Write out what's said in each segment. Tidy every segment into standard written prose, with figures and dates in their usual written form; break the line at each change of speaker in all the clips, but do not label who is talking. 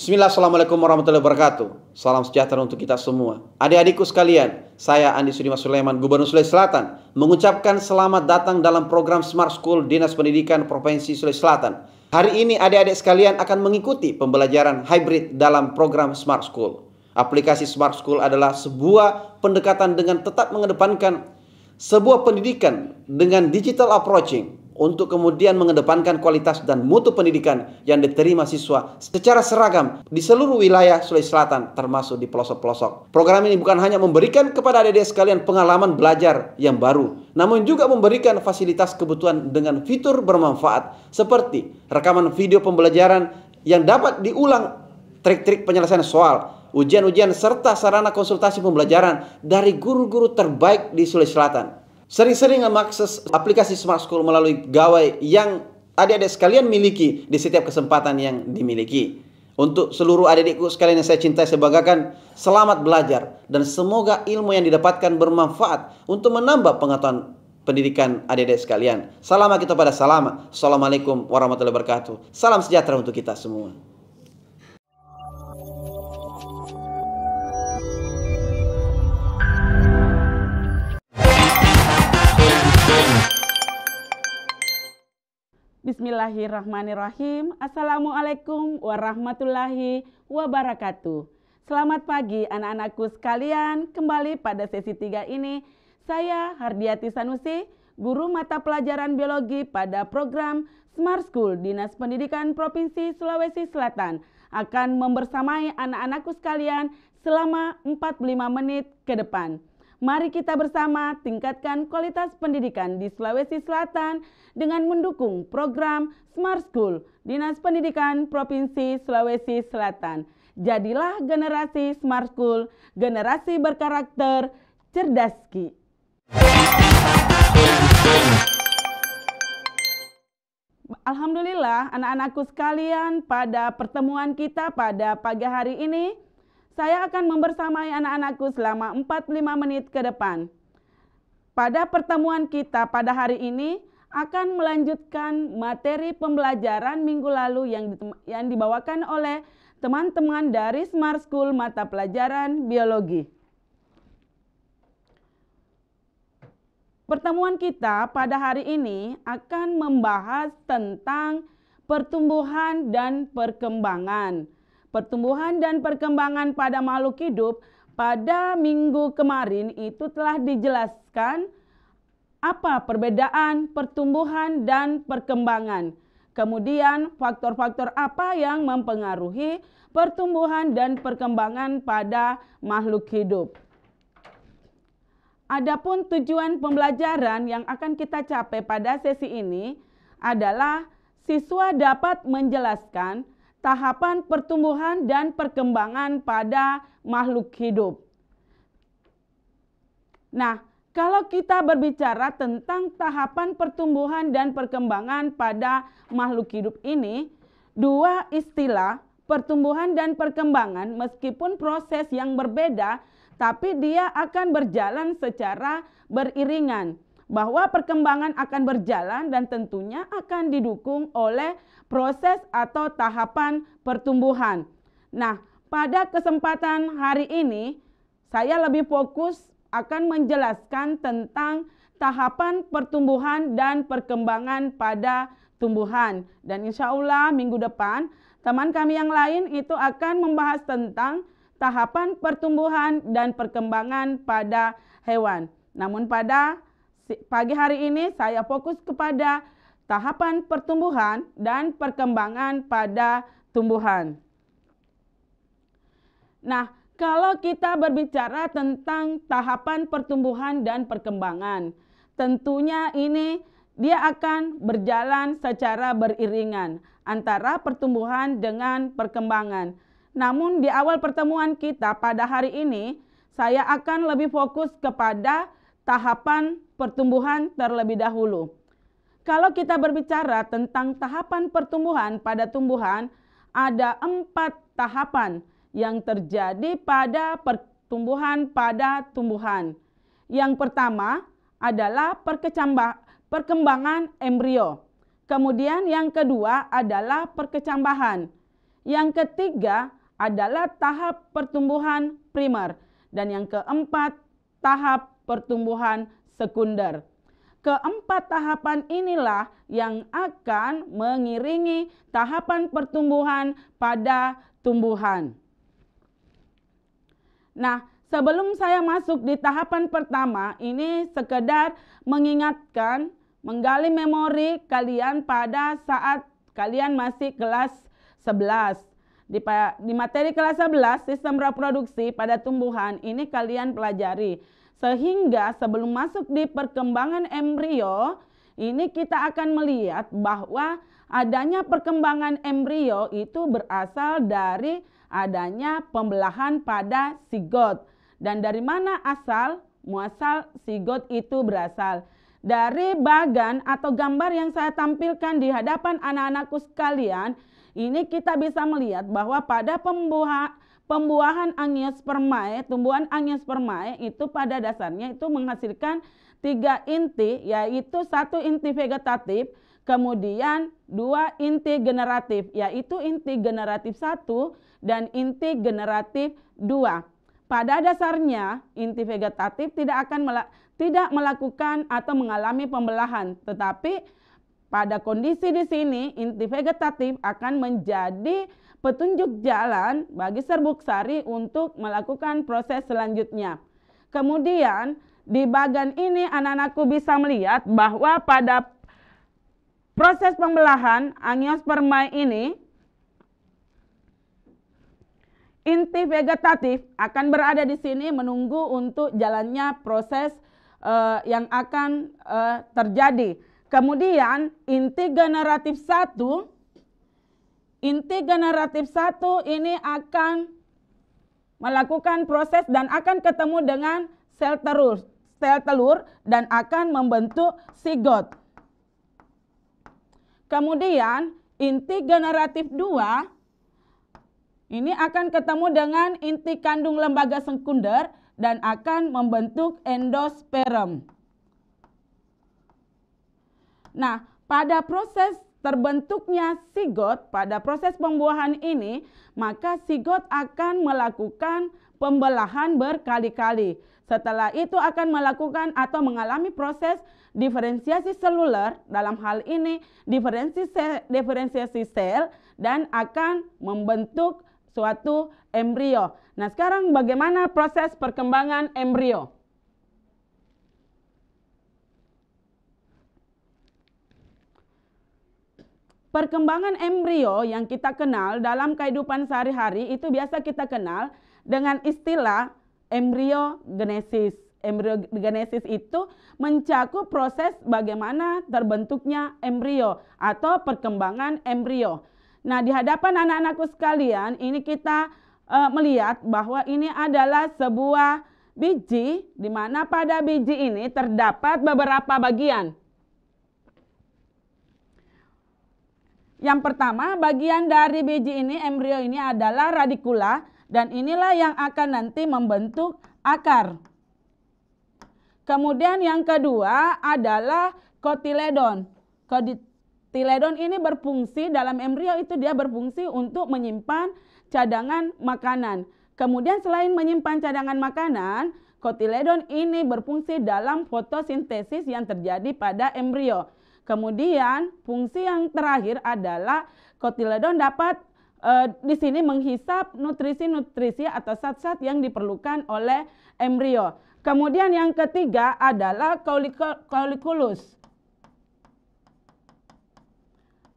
Bismillah, Assalamualaikum warahmatullahi wabarakatuh. Salam sejahtera untuk kita semua. Adik-adikku sekalian, saya Andi Sudimas Sulaiman, Gubernur Sulawesi Selatan, mengucapkan selamat datang dalam program Smart School Dinas Pendidikan Provinsi Sulawesi Selatan. Hari ini adik-adik sekalian akan mengikuti pembelajaran hybrid dalam program Smart School. Aplikasi Smart School adalah sebuah pendekatan dengan tetap mengedepankan sebuah pendidikan dengan digital approaching, untuk kemudian mengedepankan kualitas dan mutu pendidikan yang diterima siswa secara seragam di seluruh wilayah Sulawesi Selatan, termasuk di pelosok-pelosok. Program ini bukan hanya memberikan kepada adik-adik sekalian pengalaman belajar yang baru, namun juga memberikan fasilitas kebutuhan dengan fitur bermanfaat seperti rekaman video pembelajaran yang dapat diulang, trik-trik penyelesaian soal, ujian-ujian, serta sarana konsultasi pembelajaran dari guru-guru terbaik di Sulawesi Selatan. Sering-sering mengakses aplikasi Smart School melalui gawai yang adik-adik sekalian miliki di setiap kesempatan yang dimiliki. Untuk seluruh adik-adikku sekalian yang saya cintai, saya banggakan, selamat belajar dan semoga ilmu yang didapatkan bermanfaat untuk menambah pengetahuan pendidikan adik-adik sekalian. Salam kita pada salam. Assalamualaikum warahmatullahi wabarakatuh. Salam sejahtera untuk kita semua.
Bismillahirrahmanirrahim. Assalamualaikum warahmatullahi wabarakatuh. Selamat pagi anak-anakku sekalian. Kembali pada sesi 3 ini, saya Hardiati Sanusi, guru mata pelajaran biologi pada program Smart School Dinas Pendidikan Provinsi Sulawesi Selatan, akan membersamai anak-anakku sekalian selama 45 menit ke depan. Mari kita bersama tingkatkan kualitas pendidikan di Sulawesi Selatan dengan mendukung program Smart School Dinas Pendidikan Provinsi Sulawesi Selatan. Jadilah generasi Smart School, generasi berkarakter cerdas Ki. Alhamdulillah anak-anakku sekalian, pada pertemuan kita pada pagi hari ini, saya akan membersamai anak-anakku selama 45 menit ke depan. Pada pertemuan kita pada hari ini akan melanjutkan materi pembelajaran minggu lalu yang dibawakan oleh teman-teman dari Smart School mata pelajaran biologi. Pertemuan kita pada hari ini akan membahas tentang pertumbuhan dan perkembangan. Pertumbuhan dan perkembangan pada makhluk hidup pada minggu kemarin itu telah dijelaskan apa perbedaan pertumbuhan dan perkembangan. Kemudian faktor-faktor apa yang mempengaruhi pertumbuhan dan perkembangan pada makhluk hidup. Adapun tujuan pembelajaran yang akan kita capai pada sesi ini adalah siswa dapat menjelaskan tahapan pertumbuhan dan perkembangan pada makhluk hidup. Nah, kalau kita berbicara tentang tahapan pertumbuhan dan perkembangan pada makhluk hidup ini, dua istilah pertumbuhan dan perkembangan meskipun proses yang berbeda, tapi dia akan berjalan secara beriringan. Bahwa perkembangan akan berjalan dan tentunya akan didukung oleh proses atau tahapan pertumbuhan. Nah, pada kesempatan hari ini saya lebih fokus akan menjelaskan tentang tahapan pertumbuhan dan perkembangan pada tumbuhan. Dan insya Allah minggu depan teman kami yang lain itu akan membahas tentang tahapan pertumbuhan dan perkembangan pada hewan. Namun pada pagi hari ini saya fokus kepada tahapan pertumbuhan dan perkembangan pada tumbuhan. Nah, kalau kita berbicara tentang tahapan pertumbuhan dan perkembangan, tentunya ini dia akan berjalan secara beriringan antara pertumbuhan dengan perkembangan. Namun di awal pertemuan kita pada hari ini, saya akan lebih fokus kepada tahapan pertumbuhan terlebih dahulu. Kalau kita berbicara tentang tahapan pertumbuhan pada tumbuhan, ada 4 tahapan yang terjadi pada pertumbuhan pada tumbuhan. Yang pertama adalah perkembangan embrio. Kemudian yang kedua adalah perkecambahan. Yang ketiga adalah tahap pertumbuhan primer. Dan yang keempat, tahap pertumbuhan sekunder. Keempat tahapan inilah yang akan mengiringi tahapan pertumbuhan pada tumbuhan. Nah, sebelum saya masuk di tahapan pertama, ini sekedar mengingatkan, menggali memori kalian pada saat kalian masih kelas 11. Di materi kelas 11, sistem reproduksi pada tumbuhan, ini kalian pelajari. Sehingga sebelum masuk di perkembangan embrio, ini kita akan melihat bahwa adanya perkembangan embrio itu berasal dari adanya pembelahan pada sigot. Dan dari mana muasal sigot itu berasal? Dari bagan atau gambar yang saya tampilkan di hadapan anak-anakku sekalian, ini kita bisa melihat bahwa pada pembuahan angiospermae, tumbuhan angiospermae itu pada dasarnya itu menghasilkan 3 inti, yaitu 1 inti vegetatif, kemudian 2 inti generatif, yaitu inti generatif 1 dan inti generatif 2. Pada dasarnya inti vegetatif tidak melakukan atau mengalami pembelahan, tetapi pada kondisi di sini inti vegetatif akan menjadi petunjuk jalan bagi serbuk sari untuk melakukan proses selanjutnya. Kemudian di bagian ini anak-anakku bisa melihat bahwa pada proses pembelahan angiospermae ini, inti vegetatif akan berada di sini menunggu untuk jalannya proses yang akan terjadi. Kemudian inti generatif 1 ini akan melakukan proses dan akan ketemu dengan sel telur dan akan membentuk sigot. Kemudian inti generatif 2 ini akan ketemu dengan inti kandung lembaga sekunder dan akan membentuk endosperm. Nah, pada proses terbentuknya sigot, pada proses pembuahan ini, maka sigot akan melakukan pembelahan berkali-kali. Setelah itu akan melakukan atau mengalami proses diferensiasi seluler, dalam hal ini diferensiasi sel, dan akan membentuk suatu embrio. Nah, sekarang bagaimana proses perkembangan embrio? Perkembangan embrio yang kita kenal dalam kehidupan sehari-hari itu biasa kita kenal dengan istilah embriogenesis. Embriogenesis itu mencakup proses bagaimana terbentuknya embrio atau perkembangan embrio. Nah, di hadapan anak-anakku sekalian, ini kita melihat bahwa ini adalah sebuah biji, di mana pada biji ini terdapat beberapa bagian. Yang pertama, bagian dari biji ini, embrio ini adalah radikula, dan inilah yang akan nanti membentuk akar. Kemudian yang kedua adalah kotiledon. Kotiledon ini berfungsi dalam embrio itu dia berfungsi untuk menyimpan cadangan makanan. Kemudian selain menyimpan cadangan makanan, kotiledon ini berfungsi dalam fotosintesis yang terjadi pada embrio. Kemudian fungsi yang terakhir adalah kotiledon dapat di sini menghisap nutrisi-nutrisi atau zat-zat yang diperlukan oleh embrio. Kemudian yang ketiga adalah cauliculus.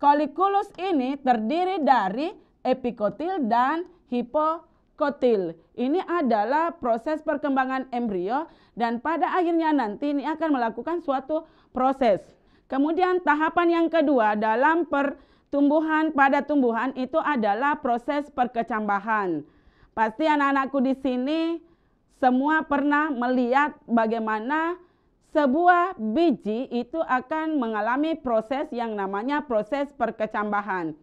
Cauliculus ini terdiri dari epikotil dan hipokotil. Ini adalah proses perkembangan embrio dan pada akhirnya nanti ini akan melakukan suatu proses. Kemudian tahapan yang kedua dalam pertumbuhan pada tumbuhan itu adalah proses perkecambahan. Pasti anak-anakku di sini semua pernah melihat bagaimana sebuah biji itu akan mengalami proses yang namanya proses perkecambahan.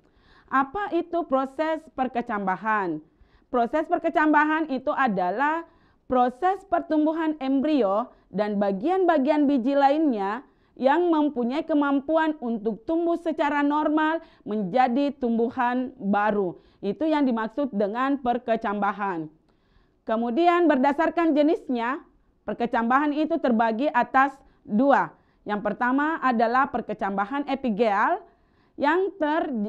Apa itu proses perkecambahan? Proses perkecambahan itu adalah proses pertumbuhan embrio dan bagian-bagian biji lainnya yang mempunyai kemampuan untuk tumbuh secara normal menjadi tumbuhan baru. Itu yang dimaksud dengan perkecambahan. Kemudian berdasarkan jenisnya, perkecambahan itu terbagi atas dua. Yang pertama adalah perkecambahan epigeal yang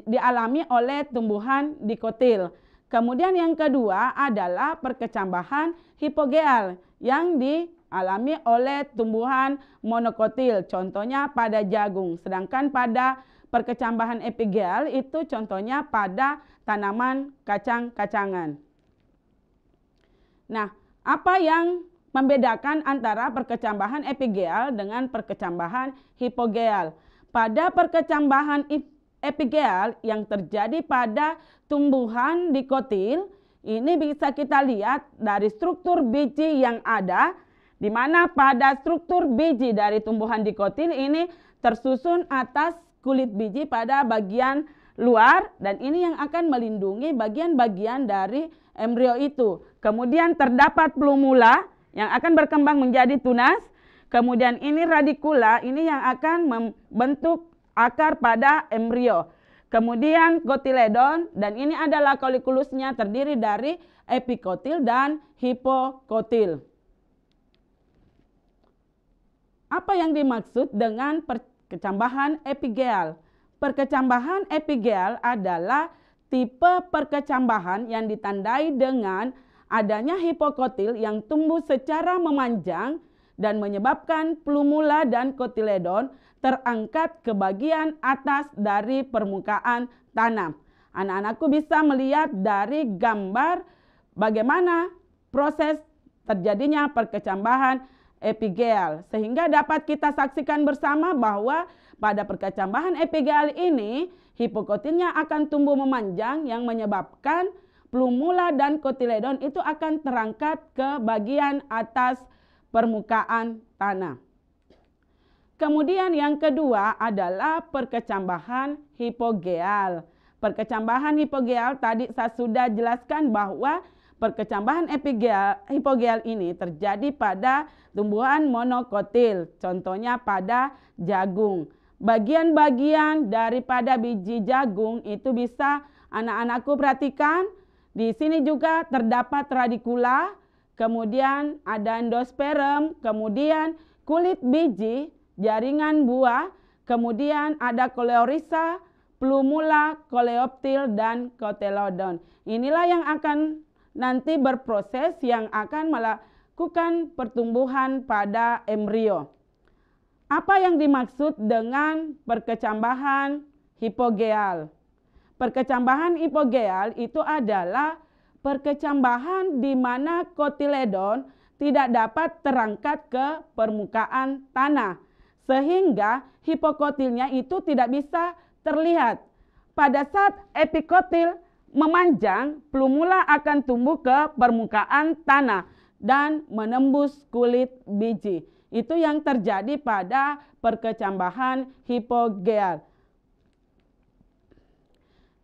dialami oleh tumbuhan dikotil. Kemudian yang kedua adalah perkecambahan hipogeal yang dialami oleh tumbuhan monokotil, contohnya pada jagung. Sedangkan pada perkecambahan epigeal itu contohnya pada tanaman kacang-kacangan. Nah, apa yang membedakan antara perkecambahan epigeal dengan perkecambahan hipogeal? Pada perkecambahan epigeal yang terjadi pada tumbuhan dikotil, ini bisa kita lihat dari struktur biji yang ada, di mana pada struktur biji dari tumbuhan dikotil ini tersusun atas kulit biji pada bagian luar, dan ini yang akan melindungi bagian-bagian dari embrio itu. Kemudian terdapat plumula yang akan berkembang menjadi tunas. Kemudian ini radikula, ini yang akan membentuk akar pada embrio. Kemudian kotiledon, dan ini adalah kolikulusnya terdiri dari epikotil dan hipokotil. Apa yang dimaksud dengan perkecambahan epigeal? Perkecambahan epigeal adalah tipe perkecambahan yang ditandai dengan adanya hipokotil yang tumbuh secara memanjang dan menyebabkan plumula dan kotiledon terangkat ke bagian atas dari permukaan tanah. Anak-anakku bisa melihat dari gambar bagaimana proses terjadinya perkecambahan epigeal, sehingga dapat kita saksikan bersama bahwa pada perkecambahan epigeal ini hipokotilnya akan tumbuh memanjang yang menyebabkan plumula dan kotiledon itu akan terangkat ke bagian atas permukaan tanah. Kemudian yang kedua adalah perkecambahan hipogeal. Perkecambahan hipogeal tadi saya sudah jelaskan bahwa perkecambahan hipogeal ini terjadi pada tumbuhan monokotil, contohnya pada jagung. Bagian-bagian daripada biji jagung itu bisa anak-anakku perhatikan. Di sini juga terdapat radikula, kemudian ada endosperm, kemudian kulit biji, jaringan buah, kemudian ada koleorisa, plumula, koleoptil, dan kotelodon. Inilah yang akan nanti berproses yang akan melakukan pertumbuhan pada embrio. Apa yang dimaksud dengan perkecambahan hipogeal? Perkecambahan hipogeal itu adalah perkecambahan di mana kotiledon tidak dapat terangkat ke permukaan tanah, sehingga hipokotilnya itu tidak bisa terlihat. Pada saat epikotil memanjang, plumula akan tumbuh ke permukaan tanah dan menembus kulit biji. Itu yang terjadi pada perkecambahan hipogeal.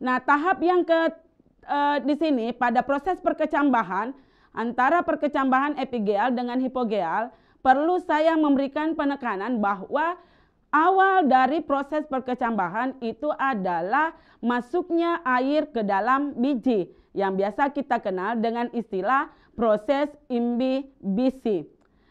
Nah, tahap yang di sini pada proses perkecambahan antara perkecambahan epigeal dengan hipogeal, perlu saya memberikan penekanan bahwa awal dari proses perkecambahan itu adalah masuknya air ke dalam biji yang biasa kita kenal dengan istilah proses imbibisi.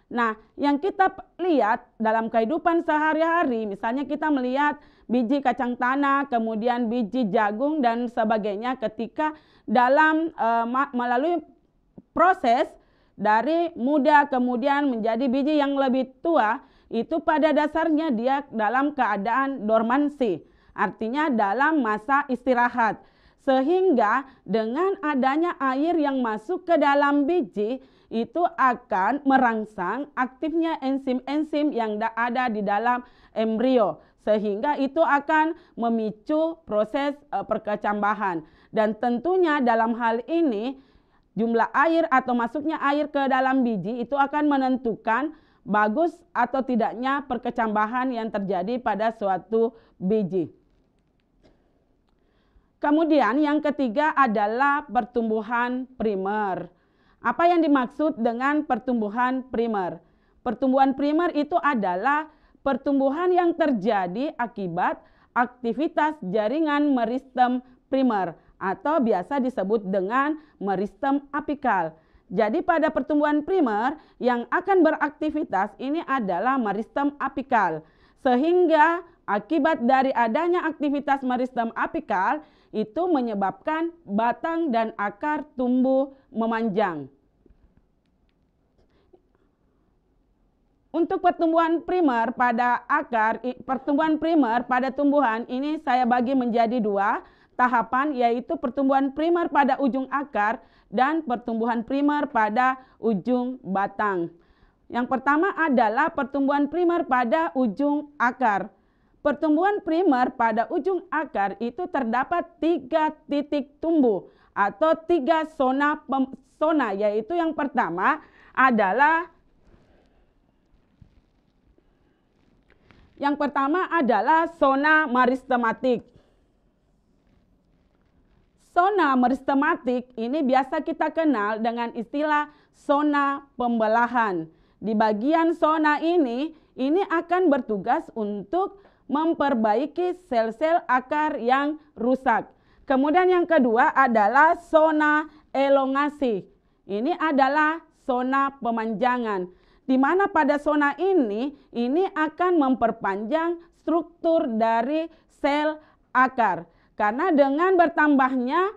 Nah, yang kita lihat dalam kehidupan sehari-hari, misalnya kita melihat biji kacang tanah, kemudian biji jagung dan sebagainya, ketika dalam melalui proses dari muda kemudian menjadi biji yang lebih tua, itu pada dasarnya dia dalam keadaan dormansi, artinya dalam masa istirahat. Sehingga dengan adanya air yang masuk ke dalam biji, itu akan merangsang aktifnya enzim-enzim yang ada di dalam embrio, sehingga itu akan memicu proses perkecambahan. Dan tentunya dalam hal ini jumlah air atau masuknya air ke dalam biji itu akan menentukan bagus atau tidaknya perkecambahan yang terjadi pada suatu biji. Kemudian yang ketiga adalah pertumbuhan primer. Apa yang dimaksud dengan pertumbuhan primer? Pertumbuhan primer itu adalah pertumbuhan yang terjadi akibat aktivitas jaringan meristem primer atau biasa disebut dengan meristem apikal. Jadi pada pertumbuhan primer yang akan beraktivitas ini adalah meristem apikal. Sehingga akibat dari adanya aktivitas meristem apikal itu menyebabkan batang dan akar tumbuh memanjang. Untuk pertumbuhan primer pada akar, pertumbuhan primer pada tumbuhan ini saya bagi menjadi dua tahapan, yaitu pertumbuhan primer pada ujung akar dan pertumbuhan primer pada ujung batang. Yang pertama adalah pertumbuhan primer pada ujung akar. Pertumbuhan primer pada ujung akar itu terdapat 3 titik tumbuh atau 3 zona, yaitu yang pertama adalah zona meristematik. Zona meristematik ini biasa kita kenal dengan istilah zona pembelahan. Di bagian zona ini akan bertugas untuk memperbaiki sel-sel akar yang rusak. Kemudian yang kedua adalah zona elongasi. Ini adalah zona pemanjangan, di mana pada zona ini akan memperpanjang struktur dari sel akar. Karena dengan bertambahnya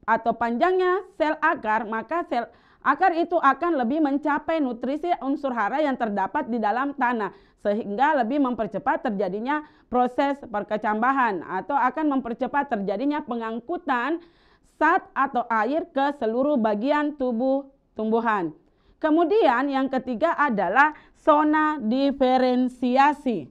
atau panjangnya sel akar, maka sel akar itu akan lebih mencapai nutrisi unsur hara yang terdapat di dalam tanah, sehingga lebih mempercepat terjadinya proses perkecambahan atau akan mempercepat terjadinya pengangkutan zat atau air ke seluruh bagian tubuh tumbuhan. Kemudian yang ketiga adalah zona diferensiasi.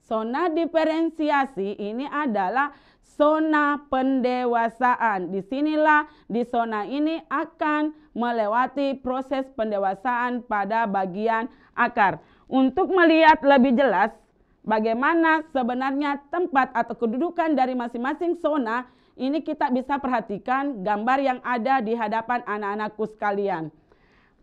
Zona diferensiasi ini adalah zona pendewasaan. Disinilah di zona ini akan melewati proses pendewasaan pada bagian akar. Untuk melihat lebih jelas bagaimana sebenarnya tempat atau kedudukan dari masing-masing zona, ini kita bisa perhatikan gambar yang ada di hadapan anak-anakku sekalian.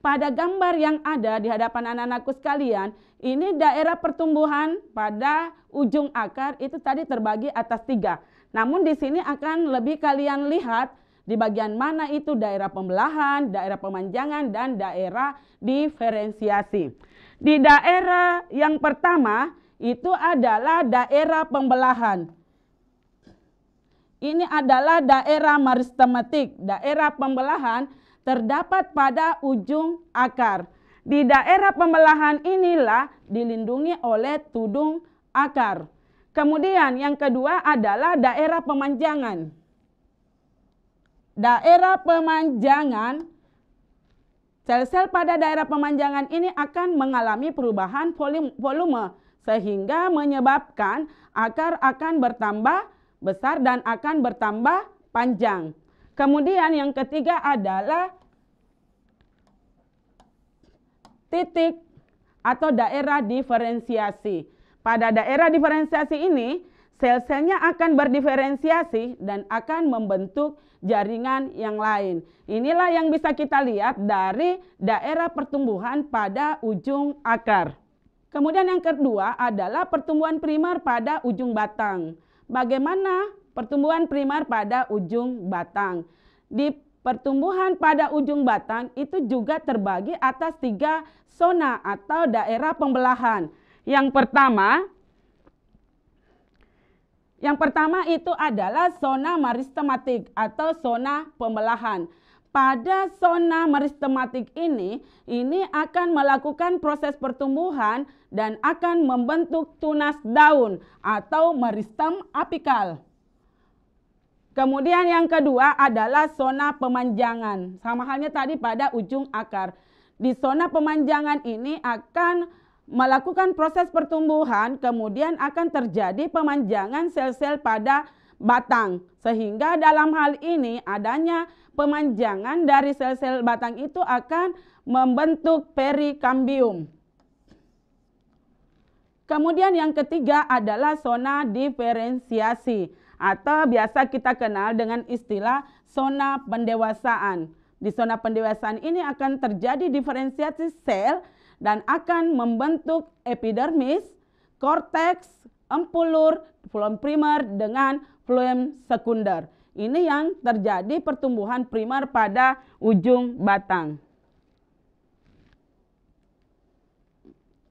Pada gambar yang ada di hadapan anak-anakku sekalian, ini daerah pertumbuhan pada ujung akar itu tadi terbagi atas 3. Namun di sini akan lebih kalian lihat di bagian mana itu daerah pembelahan, daerah pemanjangan, dan daerah diferensiasi. Di daerah yang pertama itu adalah daerah pembelahan. Ini adalah daerah meristematik. Daerah pembelahan terdapat pada ujung akar. Di daerah pembelahan inilah dilindungi oleh tudung akar. Kemudian yang kedua adalah daerah pemanjangan. Daerah pemanjangan, sel-sel pada daerah pemanjangan ini akan mengalami perubahan volume sehingga menyebabkan akar akan bertambah besar dan akan bertambah panjang. Kemudian yang ketiga adalah titik atau daerah diferensiasi. Pada daerah diferensiasi ini, sel-selnya akan berdiferensiasi dan akan membentuk jaringan yang lain. Inilah yang bisa kita lihat dari daerah pertumbuhan pada ujung akar. Kemudian yang kedua adalah pertumbuhan primer pada ujung batang. Bagaimana pertumbuhan primer pada ujung batang? Di pertumbuhan pada ujung batang itu juga terbagi atas 3 zona atau daerah pembelahan. Yang pertama itu adalah zona meristematik atau zona pembelahan. Pada zona meristematik ini akan melakukan proses pertumbuhan dan akan membentuk tunas daun atau meristem apikal. Kemudian yang kedua adalah zona pemanjangan. Sama halnya tadi pada ujung akar. Di zona pemanjangan ini akan melakukan proses pertumbuhan, kemudian akan terjadi pemanjangan sel-sel pada batang. Sehingga dalam hal ini adanya pemanjangan dari sel-sel batang itu akan membentuk perikambium. Kemudian yang ketiga adalah zona diferensiasi atau biasa kita kenal dengan istilah zona pendewasaan. Di zona pendewasaan ini akan terjadi diferensiasi sel dan akan membentuk epidermis, korteks, empulur, floem primer dengan floem sekunder. Ini yang terjadi pertumbuhan primer pada ujung batang.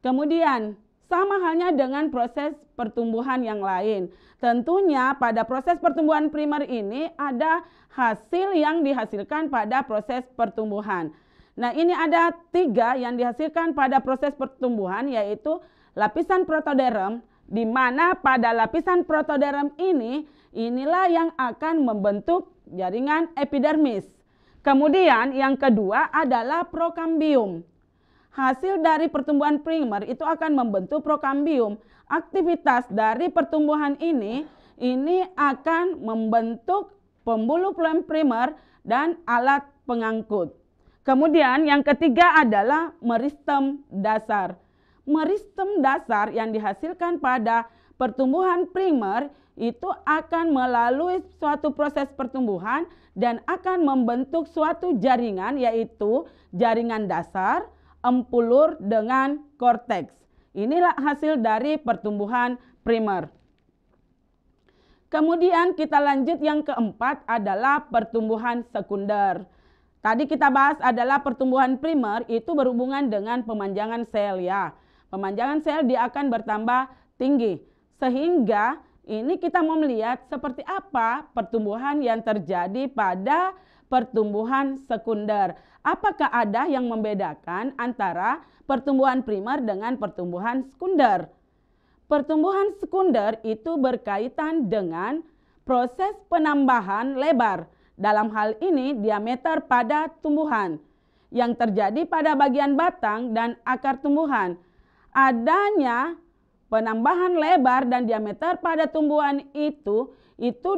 Kemudian, sama halnya dengan proses pertumbuhan yang lain. Tentunya pada proses pertumbuhan primer ini ada hasil yang dihasilkan pada proses pertumbuhan. Nah, ini ada 3 yang dihasilkan pada proses pertumbuhan, yaitu lapisan protoderm, di mana pada lapisan protoderm inilah yang akan membentuk jaringan epidermis. Kemudian yang kedua adalah prokambium. Hasil dari pertumbuhan primer itu akan membentuk prokambium. Aktivitas dari pertumbuhan ini akan membentuk pembuluh floem primer dan alat pengangkut. Kemudian yang ketiga adalah meristem dasar. Meristem dasar yang dihasilkan pada pertumbuhan primer itu akan melalui suatu proses pertumbuhan dan akan membentuk suatu jaringan, yaitu jaringan dasar, empulur dengan korteks. Inilah hasil dari pertumbuhan primer. Kemudian kita lanjut yang keempat adalah pertumbuhan sekunder. Tadi kita bahas adalah pertumbuhan primer itu berhubungan dengan pemanjangan sel ya. Pemanjangan sel dia akan bertambah tinggi. Sehingga ini kita mau melihat seperti apa pertumbuhan yang terjadi pada pertumbuhan sekunder. Apakah ada yang membedakan antara pertumbuhan primer dengan pertumbuhan sekunder? Pertumbuhan sekunder itu berkaitan dengan proses penambahan lebar. Dalam hal ini diameter pada tumbuhan yang terjadi pada bagian batang dan akar tumbuhan. Adanya penambahan lebar dan diameter pada tumbuhan itu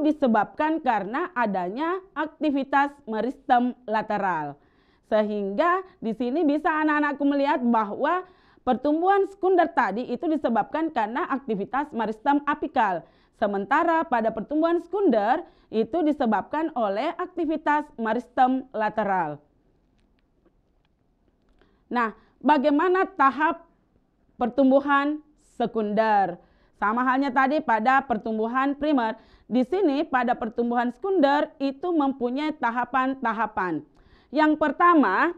disebabkan karena adanya aktivitas meristem lateral. Sehingga di sini bisa anak-anakku melihat bahwa pertumbuhan sekunder tadi itu disebabkan karena aktivitas meristem apikal. Sementara pada pertumbuhan sekunder itu disebabkan oleh aktivitas meristem lateral. Nah, bagaimana tahap pertumbuhan sekunder? Sama halnya tadi pada pertumbuhan primer. Di sini pada pertumbuhan sekunder itu mempunyai tahapan-tahapan. Yang pertama,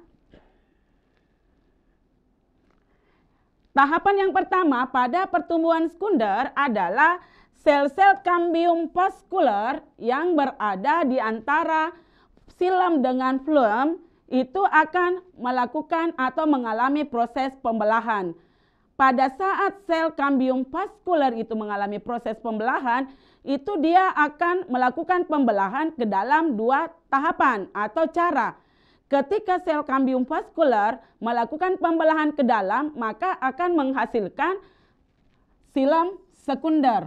tahapan yang pertama pada pertumbuhan sekunder adalah sel-sel kambium vaskuler yang berada di antara xilem dengan floem itu akan melakukan atau mengalami proses pembelahan. Pada saat sel kambium vaskuler itu mengalami proses pembelahan, itu dia akan melakukan pembelahan ke dalam 2 tahapan atau cara. Ketika sel kambium vaskuler melakukan pembelahan ke dalam, maka akan menghasilkan xilem sekunder.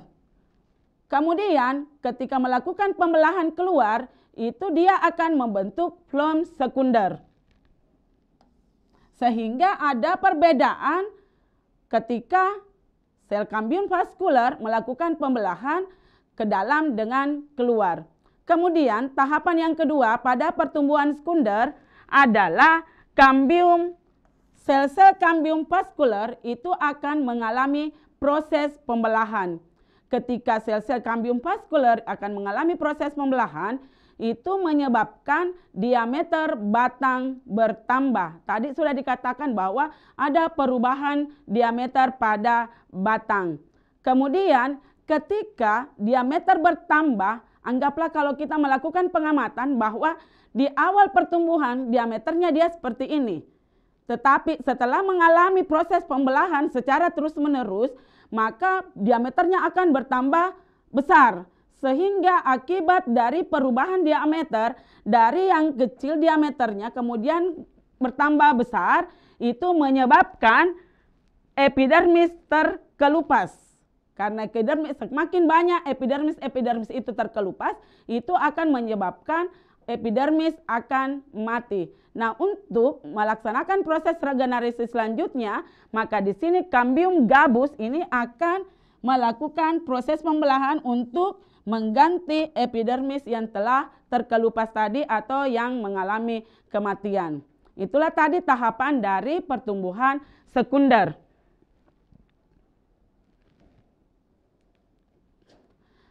Kemudian ketika melakukan pembelahan keluar, itu dia akan membentuk floem sekunder. Sehingga ada perbedaan ketika sel kambium vaskuler melakukan pembelahan ke dalam dengan keluar. Kemudian tahapan yang kedua pada pertumbuhan sekunder adalah sel-sel kambium vaskuler itu akan mengalami proses pembelahan. Ketika sel-sel kambium vaskuler akan mengalami proses pembelahan, itu menyebabkan diameter batang bertambah. Tadi sudah dikatakan bahwa ada perubahan diameter pada batang. Kemudian ketika diameter bertambah, anggaplah kalau kita melakukan pengamatan bahwa di awal pertumbuhan diameternya dia seperti ini. Tetapi setelah mengalami proses pembelahan secara terus-menerus, maka diameternya akan bertambah besar. Sehingga akibat dari perubahan diameter dari yang kecil diameternya kemudian bertambah besar, itu menyebabkan epidermis terkelupas. Karena semakin banyak epidermis itu terkelupas, itu akan menyebabkan epidermis akan mati. Nah, untuk melaksanakan proses regenerasi selanjutnya, maka di sini kambium gabus ini akan melakukan proses pembelahan untuk mengganti epidermis yang telah terkelupas tadi atau yang mengalami kematian. Itulah tadi tahapan dari pertumbuhan sekunder.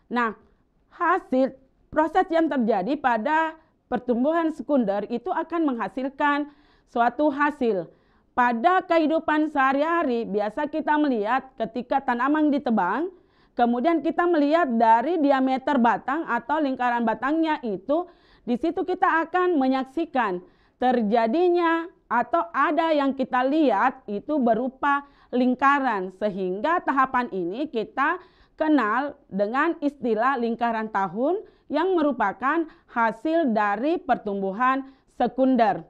Nah, hasil proses yang terjadi pada pertumbuhan sekunder itu akan menghasilkan suatu hasil. Pada kehidupan sehari-hari biasa kita melihat ketika tanaman ditebang, kemudian kita melihat dari diameter batang atau lingkaran batangnya itu, di situ kita akan menyaksikan terjadinya atau ada yang kita lihat itu berupa lingkaran, sehingga tahapan ini kita kenal dengan istilah lingkaran tahun yang merupakan hasil dari pertumbuhan sekunder.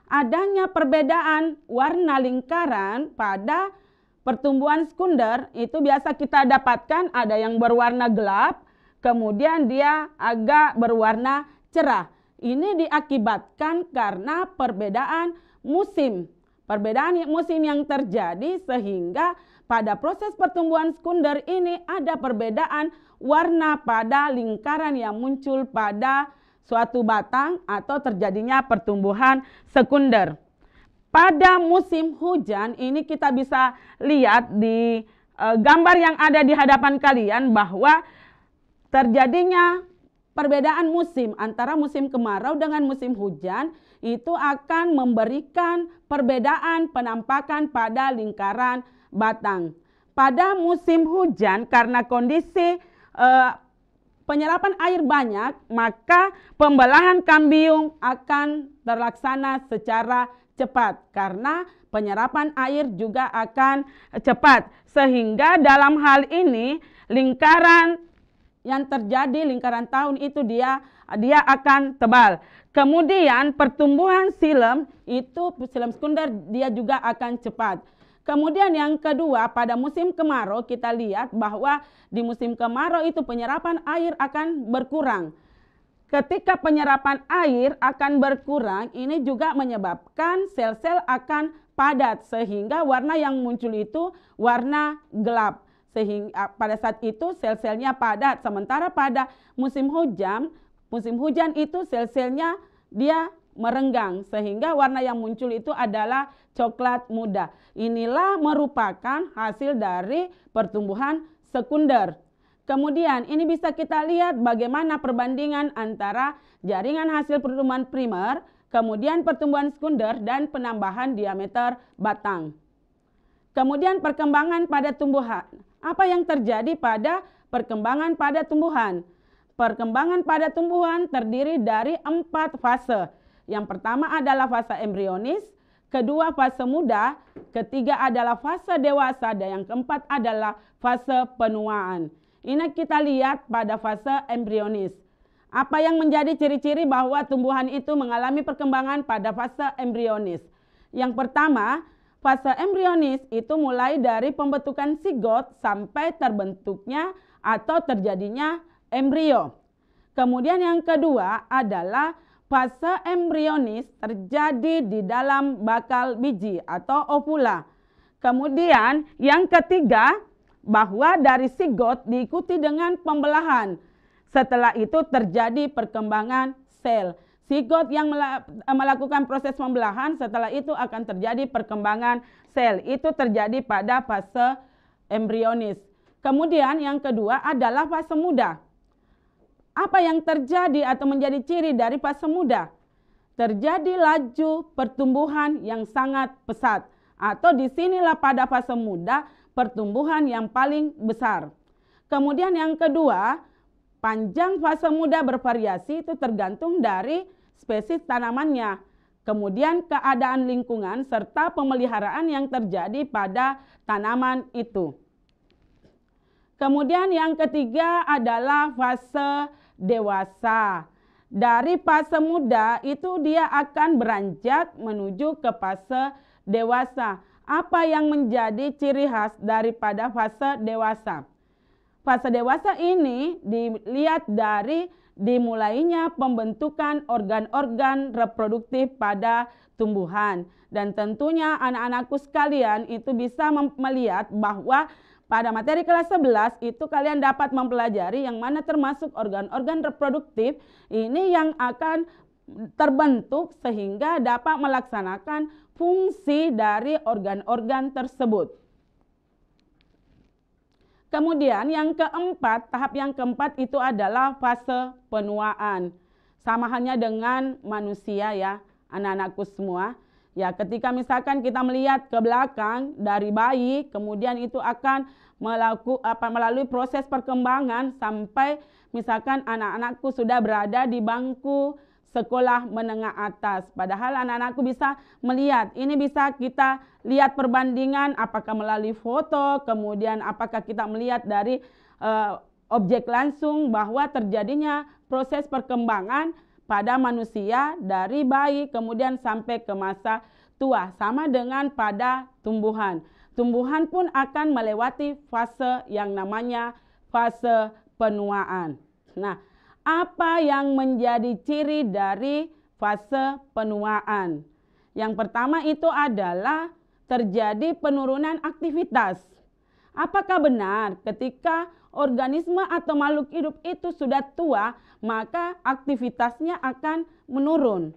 Adanya perbedaan warna lingkaran pada pertumbuhan sekunder itu biasa kita dapatkan ada yang berwarna gelap, kemudian dia agak berwarna cerah. Ini diakibatkan karena perbedaan musim. Perbedaan musim yang terjadi sehingga pada proses pertumbuhan sekunder ini ada perbedaan warna pada lingkaran yang muncul pada suatu batang atau terjadinya pertumbuhan sekunder. Pada musim hujan ini kita bisa lihat di gambar yang ada di hadapan kalian bahwa terjadinya perbedaan musim antara musim kemarau dengan musim hujan itu akan memberikan perbedaan penampakan pada lingkaran batang. Pada musim hujan karena kondisi penyerapan air banyak, maka pembelahan kambium akan terlaksana secara cepat karena penyerapan air juga akan cepat. Sehingga dalam hal ini lingkaran yang terjadi, lingkaran tahun itu dia akan tebal. Kemudian pertumbuhan silem itu silem sekunder dia juga akan cepat. Kemudian yang kedua, pada musim kemarau kita lihat bahwa di musim kemarau itu penyerapan air akan berkurang. Ketika penyerapan air akan berkurang, ini juga menyebabkan sel-sel akan padat sehingga warna yang muncul itu warna gelap. Sehingga pada saat itu sel-selnya padat. Sementara pada musim hujan itu sel-selnya dia merenggang sehingga warna yang muncul itu adalah coklat muda. Inilah merupakan hasil dari pertumbuhan sekunder. Kemudian ini bisa kita lihat bagaimana perbandingan antara jaringan hasil pertumbuhan primer, kemudian pertumbuhan sekunder dan penambahan diameter batang. Kemudian perkembangan pada tumbuhan. Apa yang terjadi pada perkembangan pada tumbuhan? Perkembangan pada tumbuhan terdiri dari 4 fase. Yang pertama adalah fase embrionis, kedua fase muda, ketiga adalah fase dewasa, dan yang keempat adalah fase penuaan. Ini kita lihat pada fase embrionis. Apa yang menjadi ciri-ciri bahwa tumbuhan itu mengalami perkembangan pada fase embrionis? Yang pertama, fase embrionis itu mulai dari pembentukan sigot sampai terbentuknya atau terjadinya embrio. Kemudian yang kedua adalah fase embrionis terjadi di dalam bakal biji atau ovula. Kemudian yang ketiga bahwa dari sigot diikuti dengan pembelahan. Setelah itu terjadi perkembangan sel. Sigot yang melakukan proses pembelahan, setelah itu akan terjadi perkembangan sel. Itu terjadi pada fase embrionis. Kemudian yang kedua adalah fase muda. Apa yang terjadi atau menjadi ciri dari fase muda? Terjadi laju pertumbuhan yang sangat pesat. Atau disinilah pada fase muda pertumbuhan yang paling besar. Kemudian yang kedua, panjang fase muda bervariasi itu tergantung dari spesies tanamannya. Kemudian keadaan lingkungan serta pemeliharaan yang terjadi pada tanaman itu. Kemudian yang ketiga adalah fase dewasa. Dari fase muda itu dia akan beranjak menuju ke fase dewasa. Apa yang menjadi ciri khas daripada fase dewasa? Fase dewasa ini dilihat dari dimulainya pembentukan organ-organ reproduktif pada tumbuhan. Dan tentunya anak-anakku sekalian itu bisa melihat bahwa pada materi kelas 11 itu kalian dapat mempelajari yang mana termasuk organ-organ reproduktif ini yang akan terbentuk sehingga dapat melaksanakan fungsi dari organ-organ tersebut. Kemudian yang keempat, tahap yang keempat itu adalah fase penuaan. Sama halnya dengan manusia ya, anak-anakku semua. Ya, ketika misalkan kita melihat ke belakang dari bayi, kemudian itu akan melalui proses perkembangan sampai misalkan anak-anakku sudah berada di bangku sekolah menengah atas. Padahal anak-anakku bisa melihat, ini bisa kita lihat perbandingan apakah melalui foto, kemudian apakah kita melihat dari objek langsung bahwa terjadinya proses perkembangan pada manusia dari bayi kemudian sampai ke masa tua. Sama dengan pada tumbuhan. Tumbuhan pun akan melewati fase yang namanya fase penuaan. Nah, apa yang menjadi ciri dari fase penuaan? Yang pertama itu adalah terjadi penurunan aktivitas. Apakah benar ketika organisme atau makhluk hidup itu sudah tua, maka aktivitasnya akan menurun?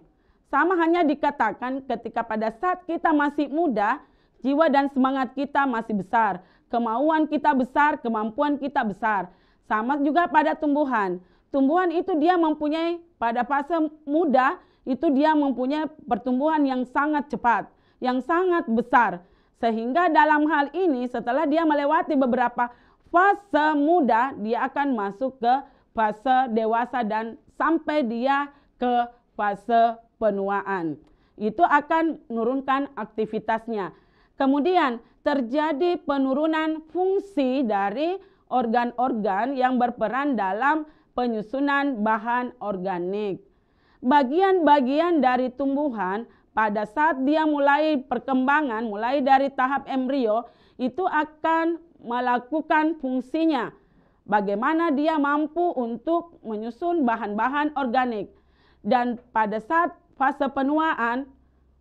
Sama hanya dikatakan ketika pada saat kita masih muda, jiwa dan semangat kita masih besar, kemauan kita besar, kemampuan kita besar. Sama juga pada tumbuhan. Tumbuhan itu dia mempunyai pada fase muda itu dia mempunyai pertumbuhan yang sangat cepat, yang sangat besar. Sehingga dalam hal ini setelah dia melewati beberapa fase muda, dia akan masuk ke fase dewasa dan sampai dia ke fase penuaan. Itu akan menurunkan aktivitasnya. Kemudian terjadi penurunan fungsi dari organ-organ yang berperan dalam penyusunan bahan organik. Bagian-bagian dari tumbuhan pada saat dia mulai perkembangan, mulai dari tahap embrio, itu akan melakukan fungsinya. Bagaimana dia mampu untuk menyusun bahan-bahan organik. Dan pada saat fase penuaan,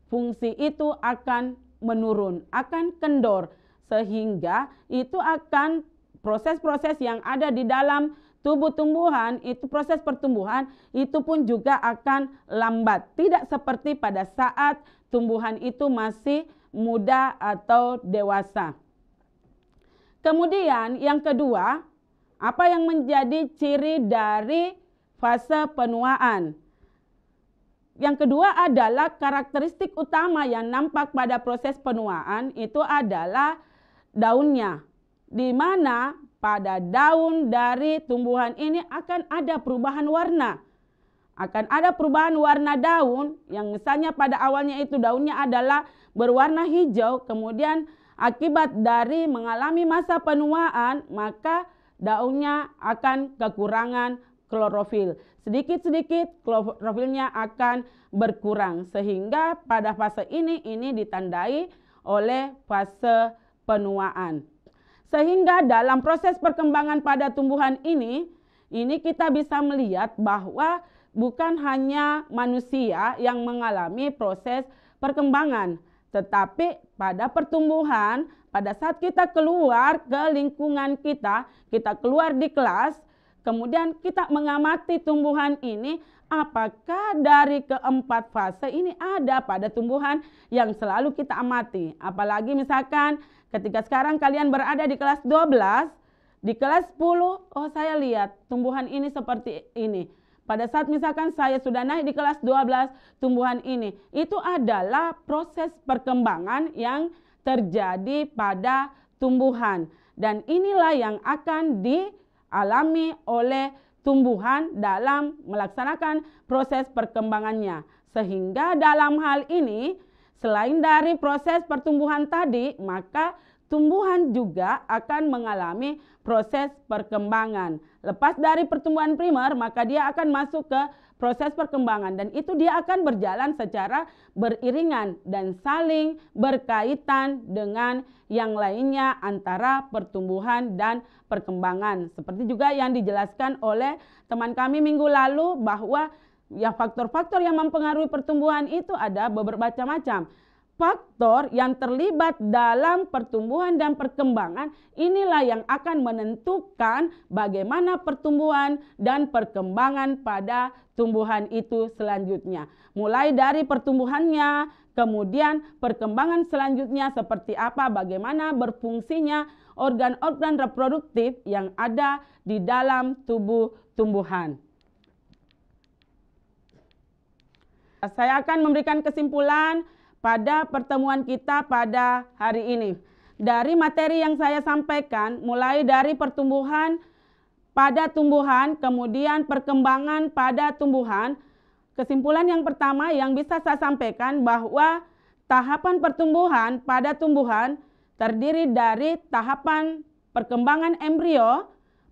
fungsi itu akan menurun, akan kendor. Sehingga itu akan proses-proses yang ada di dalam tubuh tumbuhan, itu proses pertumbuhan, itu pun juga akan lambat. Tidak seperti pada saat tumbuhan itu masih muda atau dewasa. Kemudian yang kedua, apa yang menjadi ciri dari fase penuaan? Yang kedua adalah karakteristik utama yang nampak pada proses penuaan itu adalah daunnya. Di mana pada daun dari tumbuhan ini akan ada perubahan warna. Akan ada perubahan warna daun yang misalnya pada awalnya itu daunnya adalah berwarna hijau, kemudian akibat dari mengalami masa penuaan maka daunnya akan kekurangan klorofil. Sedikit-sedikit klorofilnya akan berkurang sehingga pada fase ini ditandai oleh fase penuaan. Sehingga dalam proses perkembangan pada tumbuhan ini kita bisa melihat bahwa bukan hanya manusia yang mengalami proses perkembangan, tetapi pada pertumbuhan, pada saat kita keluar ke lingkungan kita keluar di kelas, kemudian kita mengamati tumbuhan ini, apakah dari keempat fase ini ada pada tumbuhan yang selalu kita amati. Apalagi misalkan ketika sekarang kalian berada di kelas 12, di kelas 10, oh saya lihat tumbuhan ini seperti ini. Pada saat misalkan saya sudah naik di kelas 12, tumbuhan ini. Itu adalah proses perkembangan yang terjadi pada tumbuhan. Dan inilah yang akan dialami oleh tumbuhan dalam melaksanakan proses perkembangannya. Sehingga dalam hal ini, selain dari proses pertumbuhan tadi, maka tumbuhan juga akan mengalami proses perkembangan. Lepas dari pertumbuhan primer, maka dia akan masuk ke proses perkembangan. Dan itu dia akan berjalan secara beriringan dan saling berkaitan dengan yang lainnya antara pertumbuhan dan perkembangan. Seperti juga yang dijelaskan oleh teman kami minggu lalu bahwa ya faktor-faktor yang mempengaruhi pertumbuhan itu ada beberapa macam. Faktor yang terlibat dalam pertumbuhan dan perkembangan inilah yang akan menentukan bagaimana pertumbuhan dan perkembangan pada tumbuhan itu selanjutnya. Mulai dari pertumbuhannya, Kemudian perkembangan selanjutnya seperti apa, bagaimana berfungsinya organ-organ reproduktif yang ada di dalam tubuh tumbuhan. Saya akan memberikan kesimpulan pada pertemuan kita pada hari ini. Dari materi yang saya sampaikan, mulai dari pertumbuhan pada tumbuhan, kemudian perkembangan pada tumbuhan, kesimpulan yang pertama yang bisa saya sampaikan bahwa tahapan pertumbuhan pada tumbuhan terdiri dari tahapan perkembangan embrio,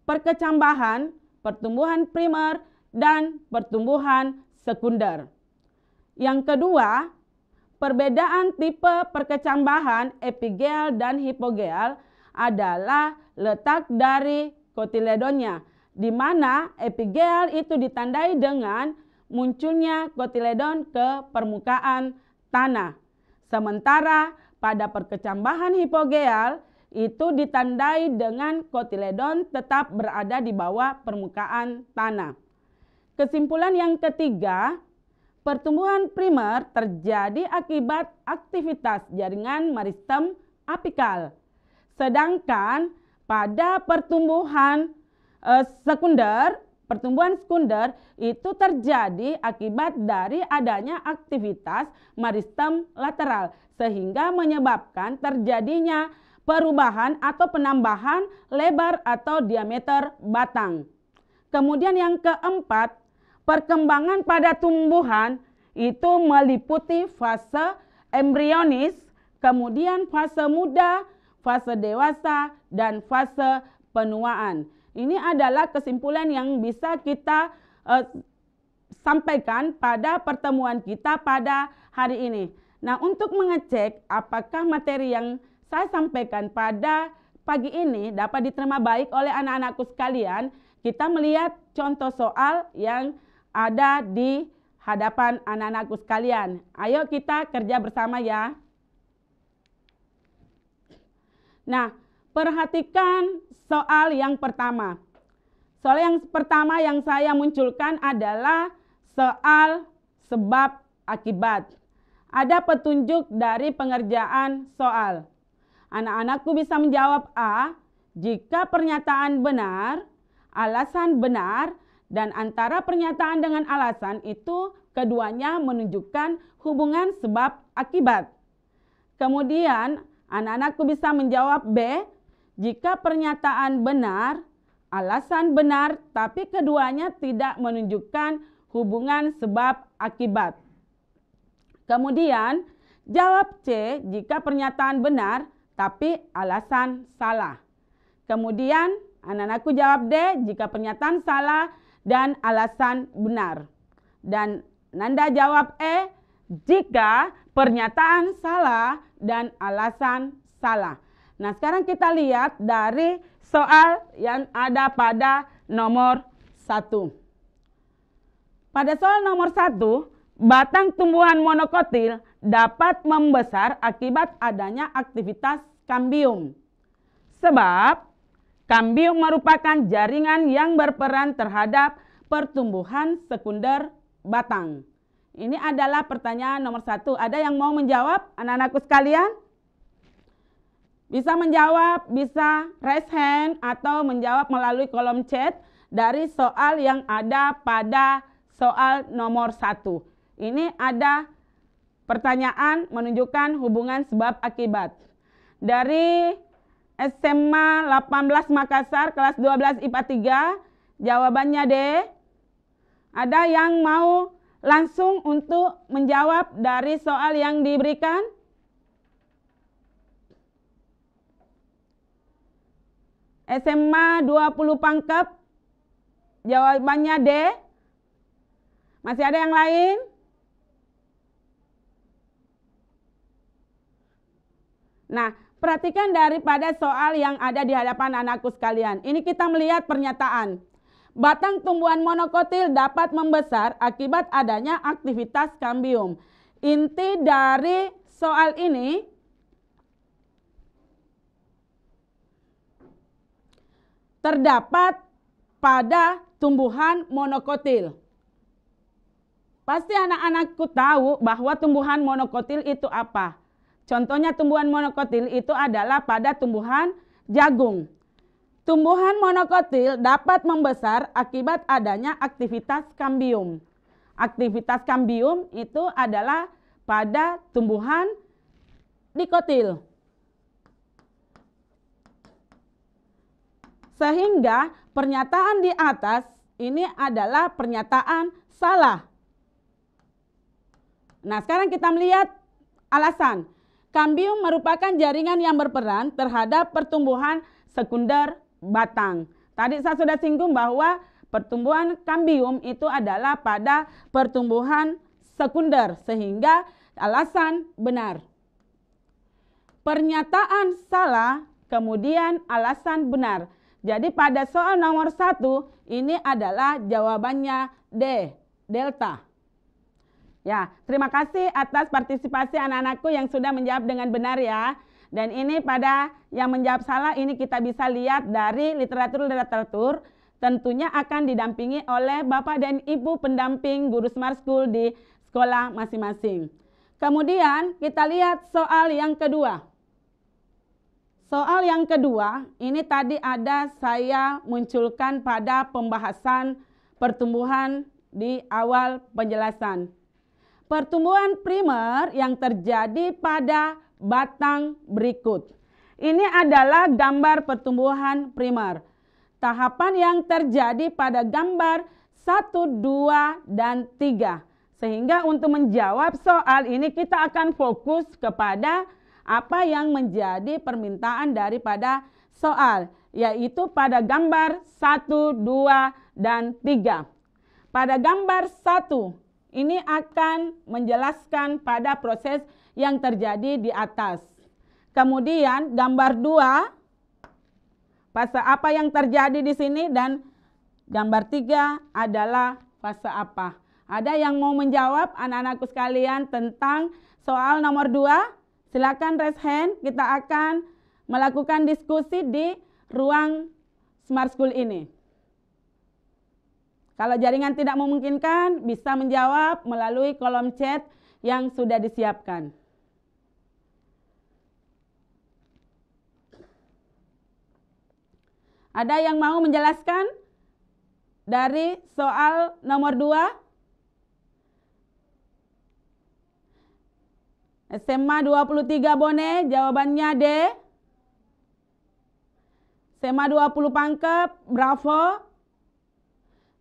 perkecambahan, pertumbuhan primer, dan pertumbuhan sekunder. Yang kedua, perbedaan tipe perkecambahan epigel dan hipogeal adalah letak dari kotiledonnya, di mana epigel itu ditandai dengan munculnya kotiledon ke permukaan tanah. Sementara pada perkecambahan hipogeal itu ditandai dengan kotiledon tetap berada di bawah permukaan tanah. Kesimpulan yang ketiga, pertumbuhan primer terjadi akibat aktivitas jaringan meristem apikal. Sedangkan pada pertumbuhan sekunder, pertumbuhan sekunder itu terjadi akibat dari adanya aktivitas meristem lateral, sehingga menyebabkan terjadinya perubahan atau penambahan lebar atau diameter batang. Kemudian yang keempat, perkembangan pada tumbuhan itu meliputi fase embrionis, kemudian fase muda, fase dewasa, dan fase penuaan. Ini adalah kesimpulan yang bisa kita sampaikan pada pertemuan kita pada hari ini. Nah, untuk mengecek apakah materi yang saya sampaikan pada pagi ini dapat diterima baik oleh anak-anakku sekalian, kita melihat contoh soal yang ada di hadapan anak-anakku sekalian. Ayo kita kerja bersama ya. Nah, perhatikan soal yang pertama. Soal yang pertama yang saya munculkan adalah soal sebab akibat. Ada petunjuk dari pengerjaan soal. Anak-anakku bisa menjawab A jika pernyataan benar, alasan benar, dan antara pernyataan dengan alasan itu keduanya menunjukkan hubungan sebab akibat. Kemudian anak-anakku bisa menjawab B jika pernyataan benar, alasan benar, tapi keduanya tidak menunjukkan hubungan sebab akibat. Kemudian jawab C jika pernyataan benar, tapi alasan salah. Kemudian anak-anakku jawab D jika pernyataan salah dan alasan benar. Dan Nanda jawab E jika pernyataan salah dan alasan salah. Nah, sekarang kita lihat dari soal yang ada pada nomor 1. Pada soal nomor 1, batang tumbuhan monokotil dapat membesar akibat adanya aktivitas kambium. Sebab kambium merupakan jaringan yang berperan terhadap pertumbuhan sekunder batang. Ini adalah pertanyaan nomor 1. Ada yang mau menjawab, anak-anakku sekalian? Bisa menjawab, bisa raise hand atau menjawab melalui kolom chat dari soal yang ada pada soal nomor 1. Ini ada pertanyaan menunjukkan hubungan sebab akibat. Dari SMA 18 Makassar, kelas 12 IPA 3, jawabannya D. Ada yang mau langsung untuk menjawab dari soal yang diberikan? SMA 20 Pangkep, jawabannya D. Masih ada yang lain? Nah, perhatikan daripada soal yang ada di hadapan anakku sekalian. Ini kita melihat pernyataan. Batang tumbuhan monokotil dapat membesar akibat adanya aktivitas kambium. Inti dari soal ini terdapat pada tumbuhan monokotil. Pasti anak-anakku tahu bahwa tumbuhan monokotil itu apa. Contohnya tumbuhan monokotil itu adalah pada tumbuhan jagung. Tumbuhan monokotil dapat membesar akibat adanya aktivitas kambium. Aktivitas kambium itu adalah pada tumbuhan dikotil. Sehingga pernyataan di atas ini adalah pernyataan salah. Nah, sekarang kita melihat alasan. Kambium merupakan jaringan yang berperan terhadap pertumbuhan sekunder batang. Tadi saya sudah singgung bahwa pertumbuhan kambium itu adalah pada pertumbuhan sekunder, sehingga alasan benar. Pernyataan salah, kemudian alasan benar. Jadi pada soal nomor 1 ini adalah jawabannya D, delta. Ya, terima kasih atas partisipasi anak-anakku yang sudah menjawab dengan benar ya. Dan ini pada yang menjawab salah ini kita bisa lihat dari literatur. Tentunya akan didampingi oleh Bapak dan Ibu pendamping guru Smart School di sekolah masing-masing. Kemudian kita lihat soal yang kedua. Soal yang kedua ini tadi ada saya munculkan pada pembahasan pertumbuhan di awal penjelasan. Pertumbuhan primer yang terjadi pada batang berikut. Ini adalah gambar pertumbuhan primer. Tahapan yang terjadi pada gambar 1, 2, dan 3. Sehingga untuk menjawab soal ini kita akan fokus kepada apa yang menjadi permintaan daripada soal. Yaitu pada gambar 1, 2, dan 3. Pada gambar 1 ini akan menjelaskan pada proses yang terjadi di atas. Kemudian gambar 2, fase apa yang terjadi di sini, dan gambar 3 adalah fase apa. Ada yang mau menjawab anak-anakku sekalian tentang soal nomor 2? Silakan raise hand, kita akan melakukan diskusi di ruang Smart School ini. Kalau jaringan tidak memungkinkan, bisa menjawab melalui kolom chat yang sudah disiapkan. Ada yang mau menjelaskan dari soal nomor 2? SMA 23 Bone, jawabannya D. SMA 20 Pangkep, Bravo.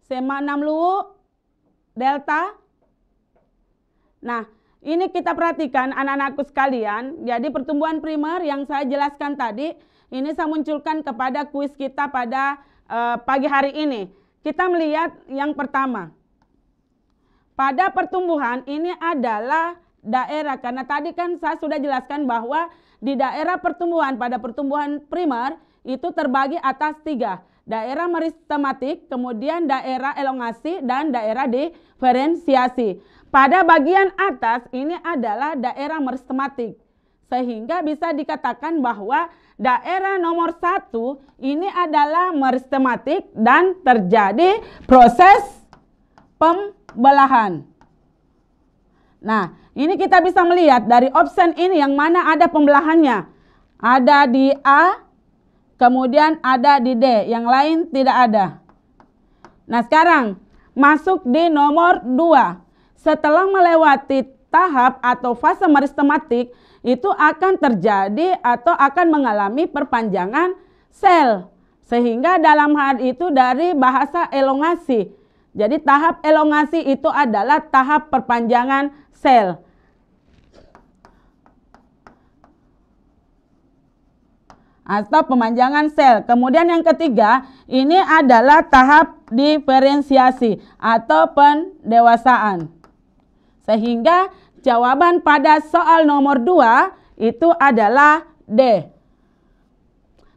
SMA 6 Luwu, Delta. Nah, ini kita perhatikan anak-anakku sekalian. Jadi pertumbuhan primer yang saya jelaskan tadi, ini saya munculkan kepada kuis kita pada pagi hari ini. Kita melihat yang pertama. Pada pertumbuhan ini adalah daerah, karena tadi kan saya sudah jelaskan bahwa di daerah pertumbuhan, pada pertumbuhan primer itu terbagi atas 3. Daerah meristematik, kemudian daerah elongasi, dan daerah diferensiasi. Pada bagian atas ini adalah daerah meristematik. Sehingga bisa dikatakan bahwa daerah nomor 1 ini adalah meristematik dan terjadi proses pembelahan. Nah, ini kita bisa melihat dari option ini yang mana ada pembelahannya. Ada di A, kemudian ada di D, yang lain tidak ada. Nah, sekarang masuk di nomor 2. Setelah melewati tahap atau fase meristematik, itu akan terjadi atau akan mengalami perpanjangan sel. Sehingga dalam hal itu dari bahasa elongasi. Jadi tahap elongasi itu adalah tahap perpanjangan sel. Atau pemanjangan sel. Kemudian yang ketiga, ini adalah tahap diferensiasi atau pendewasaan. Sehingga jawaban pada soal nomor 2 itu adalah D.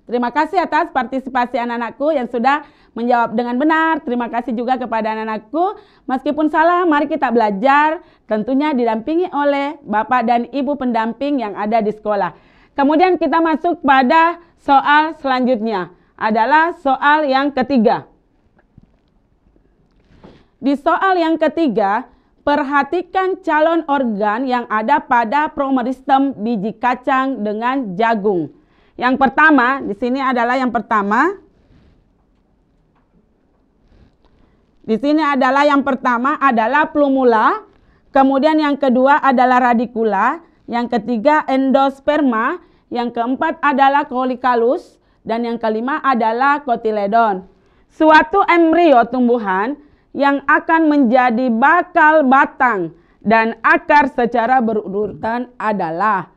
Terima kasih atas partisipasi anak-anakku yang sudah menjawab dengan benar. Terima kasih juga kepada anak-anakku. Meskipun salah, mari kita belajar. Tentunya didampingi oleh Bapak dan Ibu pendamping yang ada di sekolah. Kemudian kita masuk pada soal selanjutnya. Adalah soal yang ketiga. Di soal yang ketiga, perhatikan calon organ yang ada pada promeristem biji kacang dengan jagung. Yang pertama, di sini adalah yang pertama. Di sini adalah yang pertama adalah plumula, kemudian yang kedua adalah radicula, yang ketiga endosperma, yang keempat adalah collicalus, dan yang kelima adalah cotyledon. Suatu embrio tumbuhan yang akan menjadi bakal batang dan akar secara berurutan adalah,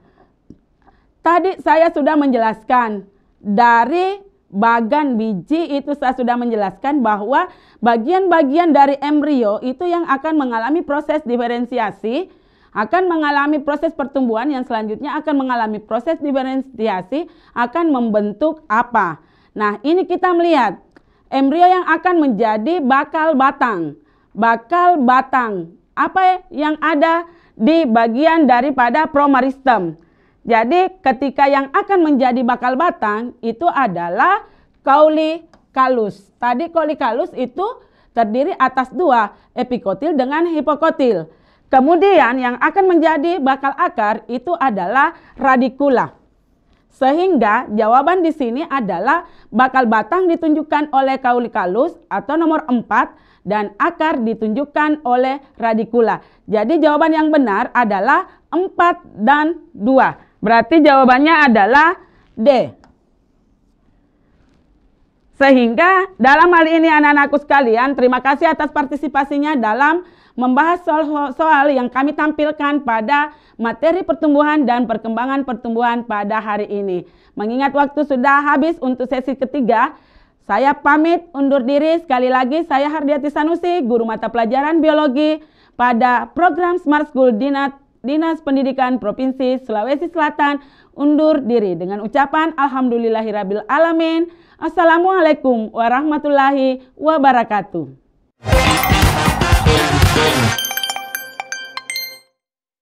tadi saya sudah menjelaskan dari bagan biji itu saya sudah menjelaskan bahwa bagian-bagian dari embrio itu yang akan mengalami proses diferensiasi, akan mengalami proses pertumbuhan, yang selanjutnya akan mengalami proses diferensiasi, akan membentuk apa. Nah, ini kita melihat embrio yang akan menjadi bakal batang. Bakal batang, apa yang ada di bagian daripada promeristem. Jadi ketika yang akan menjadi bakal batang itu adalah collicalus. Tadi collicalus itu terdiri atas dua, epikotil dengan hipokotil. Kemudian yang akan menjadi bakal akar itu adalah radicula. Sehingga jawaban di sini adalah bakal batang ditunjukkan oleh collicalus atau nomor 4 dan akar ditunjukkan oleh radicula. Jadi jawaban yang benar adalah 4 dan 2. Berarti jawabannya adalah D. Sehingga dalam hal ini anak-anakku sekalian, terima kasih atas partisipasinya dalam membahas soal-soal yang kami tampilkan pada materi pertumbuhan dan perkembangan pertumbuhan pada hari ini. Mengingat waktu sudah habis untuk sesi ketiga, saya pamit undur diri. Sekali lagi saya Hardiati Sanusi, guru mata pelajaran biologi pada program Smart School Dinas Pendidikan Provinsi Sulawesi Selatan, undur diri dengan ucapan Alhamdulillahirabbil alamin. Assalamualaikum warahmatullahi wabarakatuh.